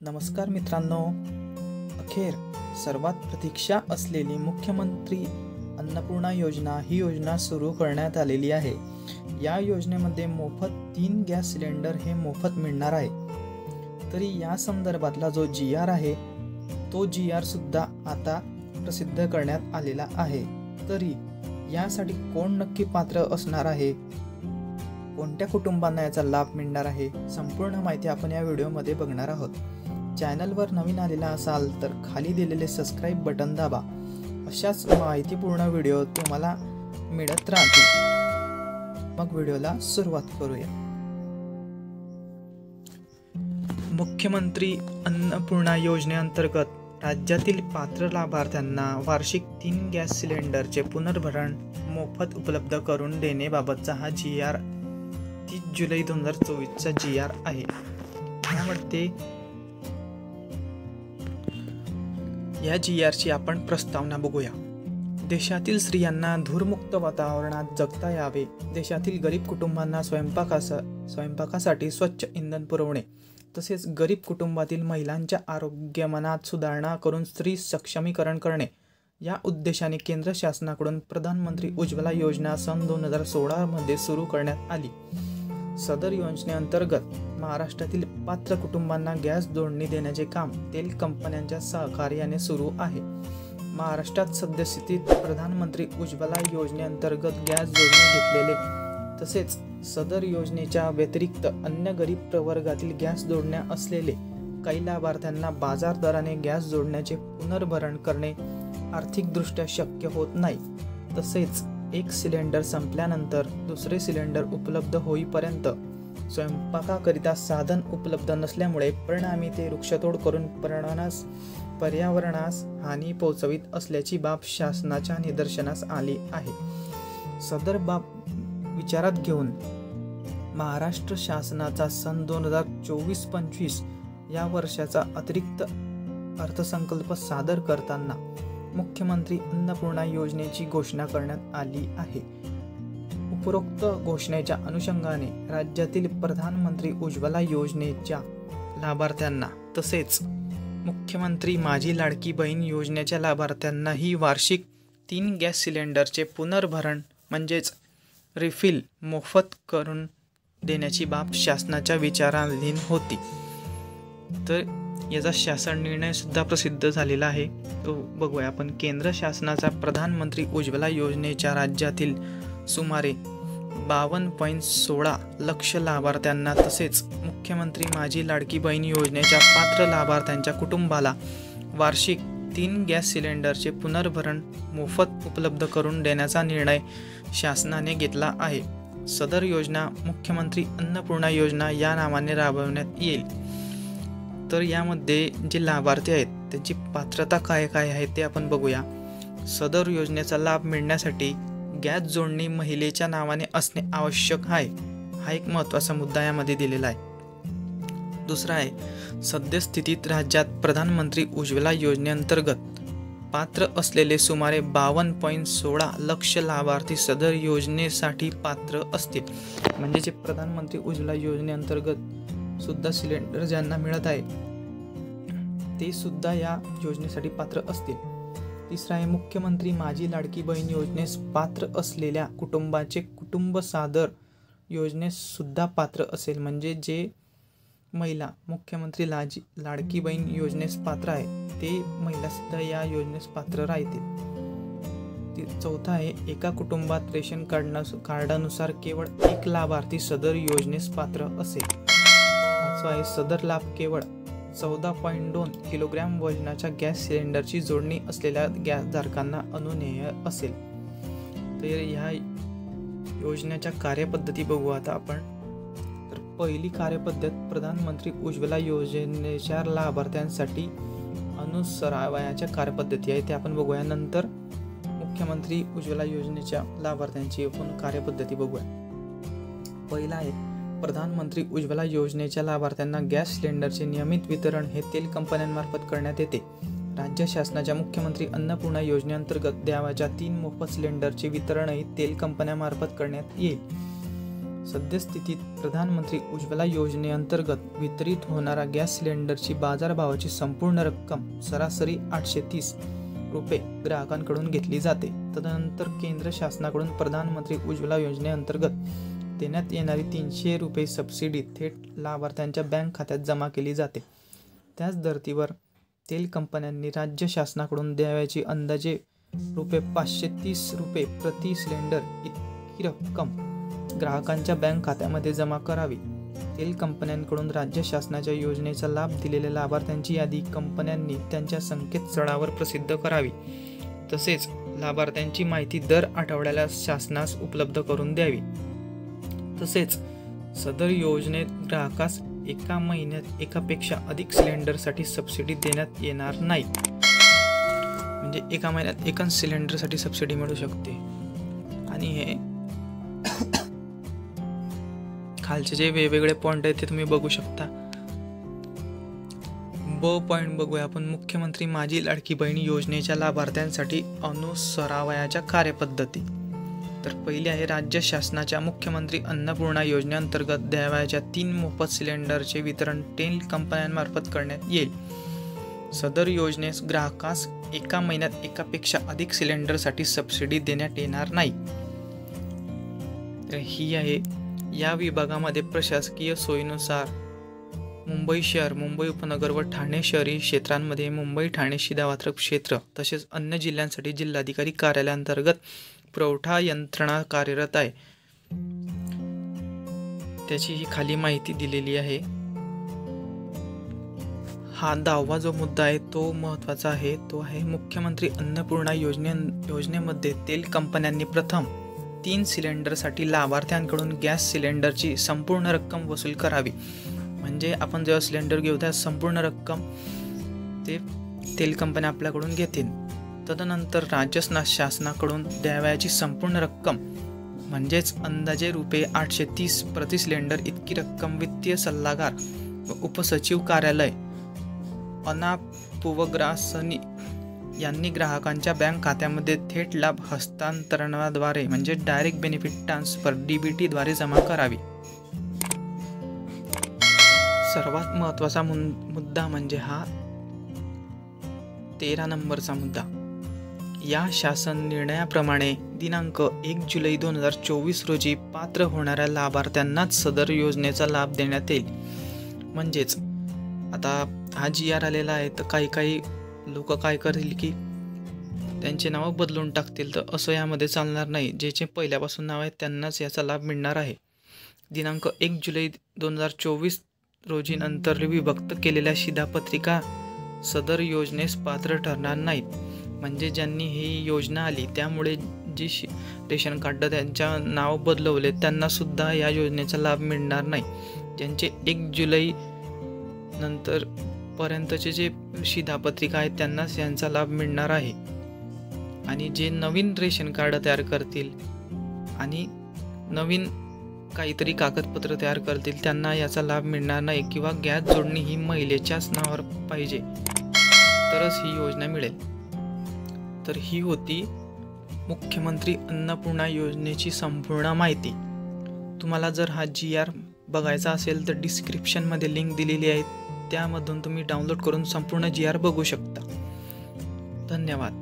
नमस्कार मित्रांनो, अखेर सर्वात प्रतीक्षा असलेली मुख्यमंत्री अन्नपूर्णा योजना ही योजना सुरू करण्यात आलेली आहे। या योजनेमध्ये मोफत 3 गॅस सिलेंडर हे मोफत मिळणार आहे। तरी या संदर्भातला जो GR आहे तो GR सुद्धा आता प्रसिद्ध करण्यात आलेला आहे। तरी यासाठी कोण नक्की पात्र असणार आहे, कोणत्या कुटुंबांना याचा लाभ मिळणार आहे, संपूर्ण माहिती आपण या व्हिडिओमध्ये बघणार आहोत। चॅनलवर नवीन आलेला असाल तर खाली दिलेले सबस्क्राइब बटन दाबा, अशाच माहितीपूर्ण व्हिडिओ तुम्हाला मिळत राहतील। मग व्हिडिओला सुरुवात करूया। मुख्यमंत्री अन्नपूर्णा योजनेअंतर्गत राज्यातील पात्र लाभार्थ्यांना वार्षिक 3 गॅस सिलेंडरचे पुनर्भरण मोफत उपलब्ध करून देण्याबाबतचा हा GR 30 जुलै 2024चा GR आहे। यामध्ये या GRची आपण प्रस्तावना बघूया। देशातील स्त्रियांना धूरमुक्त वातावरणात जगता यावे, देशातील गरीब कुटुंबांना स्वयंपाकासाठी स्वच्छ इंधन पुरवणे, तसेच गरीब कुटुंबातील महिलांच्या आरोग्यमानात सुधारणा करून स्त्री सक्षमीकरण करणे या उद्देशाने केंद्र शासनाकडून प्रधानमंत्री उज्ज्वला योजना सन 2016 मध्ये सुरू करण्यात आली। सदर योजनेअंतर्गत महाराष्ट्रातील पात्र कुटुंबांना गॅस जोडणी देण्याचे काम तेल कंपन्यांच्या सहकार्याने सुरू आहे। महाराष्ट्रात सद्यस्थितीत प्रधानमंत्री उज्ज्वला योजनेअंतर्गत गॅस जोडणी घेतलेले तसेच सदर योजनेच्या व्यतिरिक्त अन्य गरीब प्रवर्गातील गॅस जोडण्या असलेले काही लाभार्थ्यांना बाजार दराने गॅस जोडण्याचे पुनर्भरण करणे आर्थिकदृष्ट्या शक्य होत नाही। तसेच एक सिलेंडर संपल्यानंतर दुसरे सिलेंडर उपलब्ध होईपर्यंत स्वयंपाकाकरिता साधन उपलब्ध नसल्यामुळे परिणामी ते वृक्षतोड करून पर्यावरणास हानी पोहोचवित असल्याची बाब शासनाच्या निदर्शनास आली आहे। सदर बाब विचारात घेऊन महाराष्ट्र शासनाचा सन 2024-25 या वर्षाचा अतिरिक्त अर्थसंकल्प सादर करताना मुख्यमंत्री अन्नपूर्णा योजनेची घोषणा करण्यात आली आहे। उपरोक्त घोषणेच्या अनुषंगाने राज्यातील प्रधानमंत्री उज्ज्वला योजनेच्या लाभार्थ्यांना तसेच मुख्यमंत्री माझी लाडकी बहीण योजनेच्या लाभार्थ्यांनाही वार्षिक 3 गॅस सिलेंडरचे पुनर्भरण म्हणजेच रिफिल मोफत करून देण्याची बाब शासनाच्या विचाराधीन होती। तर याचा शासन निर्णय सुद्धा प्रसिद्ध झालेला आहे, तो बघूया आपण। केंद्र शासनाचा प्रधानमंत्री उज्ज्वला योजनेच्या राज्यातील सुमारे 52.16 लक्ष लाभार्थ्यांना तसेच मुख्यमंत्री माझी लाडकी बहीण योजनेच्या पात्र लाभार्थ्यांच्या कुटुंबाला वार्षिक 3 गॅस सिलेंडरचे पुनर्भरण मोफत उपलब्ध करून देण्याचा निर्णय शासनाने घेतला आहे। सदर योजना मुख्यमंत्री अन्नपूर्णा योजना या नावाने राबवण्यात येईल। तर यामध्ये जे लाभार्थी आहेत त्यांची पात्रता काय आहे ते आपण बघूया। सदर योजनेचा लाभ मिळण्यासाठी गॅस जोडणी महिलेच्या नावाने असणे आवश्यक आहे, हा एक महत्त्वाचा मुद्दा यामध्ये दिलेला आहे। दुसरा आहे, सद्यस्थितीत राज्यात प्रधानमंत्री उज्ज्वला योजनेअंतर्गत पात्र असलेले सुमारे 52.16 लक्ष लाभार्थी सदर योजनेसाठी पात्र असतील। म्हणजे जे प्रधानमंत्री उज्ज्वला योजनेअंतर्गत सुद्धा सिलेंडर ज्यांना मिळत आहे ते सुद्धा या योजनेसाठी पात्र असतील। तिसरा आहे, मुख्यमंत्री माझी लाडकी बहीण योजनेस पात्र असलेल्या कुटुंबाचे कुटुंब सादर योजनेस सुद्धा पात्र असेल। म्हणजे जे महिला मुख्यमंत्री लाडकी बहीण योजनेस पात्र आहे ते महिला सुद्धा या योजनेस पात्र राहतील। चौथा आहे, एका कुटुंबात रेशन कार्डानुसार केवळ एक लाभार्थी सदर योजनेस पात्र असेल। पाचवा आहे, सदर लाभ केवळ 14.2 किलोग्रॅम वजनाच्या गॅस सिलेंडरची जोडणी असलेल्या गॅसधारकांना अनुज्ञेय असेल। तर ह्या योजनेच्या कार्यपद्धती बघू आता आपण। तर पहिली कार्यपद्धत प्रधानमंत्री उज्ज्वला योजनेच्या लाभार्थ्यांसाठी अनुसरावयाच्या कार्यपद्धती आहे ते आपण बघूया। नंतर मुख्यमंत्री उज्ज्वला योजनेच्या लाभार्थ्यांची आपण कार्यपद्धती बघूया। पहिला आहे, प्रधानमंत्री उज्ज्वला योजनेच्या लाभार्थ्यांना गॅस सिलेंडरचे नियमित वितरण हे तेल कंपन्यांमार्फत करण्यात येते। राज्य शासनाच्या मुख्यमंत्री अन्नपूर्णा योजनेअंतर्गत द्यावयाच्या 3 मोफत सिलेंडरचे वितरणही तेल कंपन्यांमार्फत करण्यात येईल। सद्यस्थितीत प्रधानमंत्री उज्ज्वला योजनेअंतर्गत वितरित होणारा गॅस सिलेंडरची बाजारभावाची संपूर्ण रक्कम सरासरी 830 रुपये ग्राहकांकडून घेतली जाते. तदनंतर केंद्र शासनाकडून प्रधानमंत्री उज्ज्वला योजनेअंतर्गत देण्यात येणारी 300 रुपये सबसिडी थेट लाभार्थ्यांच्या बँक खात्यात जमा केली जाते. त्याच धर्तीवर तेल कंपन्यांनी राज्य शासनाकडून द्यावयाची अंदाजे ₹530 प्रति सिलेंडर इतकी रक्कम ग्राहकांच्या बँक खात्यामध्ये जमा करावी. तेल कंपन्यांकडून राज्य शासनाच्या योजनेचा लाभ दिलेल्या लाभार्थ्यांची यादी कंपन्यांनी त्यांच्या संकेतस्थळावर प्रसिद्ध करावी. तसेच लाभार्थ्यांची माहिती दर आठवड्याला शासनास उपलब्ध करून द्यावी. तसेच सदर योजनेत ग्राहकास एका महिन्यात एकापेक्षा अधिक सिलेंडरसाठी सबसिडी देण्यात येणार नाही. म्हणजे एका महिन्यात एकाच सिलेंडरसाठी सबसिडी मिळू शकते. आणि हे खालचे जे वेगवेगळे पॉइंट आहेत ते तुम्ही बघू शकता. पॉइंट बघूया आपण. मुख्यमंत्री माझी लाडकी बहीण योजनेच्या लाभार्थ्यांसाठी अनुसरावयाच्या कार्यपद्धती. तर पहिली आहे, राज्य शासनाच्या मुख्यमंत्री अन्नपूर्णा योजनेअंतर्गत द्यावयाच्या 3 मोफत सिलेंडरचे वितरण तेल कंपन्यांमार्फत करण्यात येईल. सदर योजनेस ग्राहकास एका महिन्यात एकापेक्षा अधिक सिलेंडरसाठी सबसिडी देण्यात येणार नाही. तर ही आहे. या विभागामध्ये प्रशासकीय सोयीनुसार मुंबई शहर, मुंबई उपनगर व ठाणे शहरी क्षेत्रांमध्ये मुंबई ठाणे शिधावाहतूक क्षेत्र तसेच अन्य जिल्ह्यांसाठी जिल्हाधिकारी कार्यालयाअंतर्गत पुरवठा यंत्रणा कार्यरत आहे. त्याची ही खाली माहिती दिलेली आहे. हा 10वा जो मुद्दा आहे तो महत्त्वाचा आहे. तो आहे मुख्यमंत्री अन्नपूर्णा योजनेमध्ये तेल कंपन्यांनी प्रथम 3 सिलेंडरसाठी लाभार्थ्यांकडून गॅस सिलेंडरची संपूर्ण रक्कम वसूल करावी. म्हणजे आपण जेव्हा सिलेंडर घेऊ त्या संपूर्ण रक्कम ते तेल कंपन्या आपल्याकडून घेतील. तदनंतर राज्य शासनाकडून द्यावयाची संपूर्ण रक्कम म्हणजेच अंदाजे ₹830 प्रति सिलेंडर इतकी रक्कम वित्तीय सल्लागार व उपसचिव कार्यालय अनापुवग्रासनी यांनी ग्राहकांच्या बँक खात्यामध्ये थेट लाभ हस्तांतरणाद्वारे म्हणजे डायरेक्ट बेनिफिट ट्रान्सफर DBT द्वारे जमा करावी. सर्वात महत्त्वाचा मुद्दा म्हणजे हा 13 नंबरचा मुद्दा. या शासन निर्णयाप्रमाणे दिनांक 1 जुलै 2024 रोजी पात्र होणाऱ्या लाभार्थ्यांनाच सदर योजनेचा लाभ देण्यात येईल. म्हणजेच आता हा GR आलेला आहे तर काही लोक काय करतील की त्यांचे नावं बदलून टाकतील. तर असं यामध्ये चालणार नाही. ज्याचे पहिल्यापासून नाव आहे त्यांनाच याचा लाभ मिळणार आहे. दिनांक 1 जुलै 2024 रोजी नंतर विभक्त केलेल्या शिधापत्रिका सदर योजनेस पात्र ठरणार नाहीत. म्हणजे ज्यांनी ही योजना आली त्यामुळे जी रेशन कार्ड त्यांच्या नाव बदलवले त्यांना सुद्धा या योजनेचा लाभ मिळणार नाही. ज्यांचे 1 जुलै नंतर पर्यंतचे जे शिधापत्रिका आहेत त्यांनाच यांचा लाभ मिळणार आहे. आणि जे नवीन रेशन कार्ड तयार करतील आणि नवीन काहीतरी कागदपत्र तयार करतील त्यांना याचा लाभ मिळणार नाही. किंवा गॅस जोडणी ही महिलेच्याच नावावर पाहिजे तरच ही योजना मिळेल. तर ही होती मुख्यमंत्री अन्नपूर्णा योजनेची संपूर्ण माहिती. तुम्हाला जर हा GR बघायचा असेल तर डिस्क्रिप्शनमध्ये लिंक दिलेली आहे. त्यामधून तुम्ही डाउनलोड करून संपूर्ण GR बघू शकता. धन्यवाद.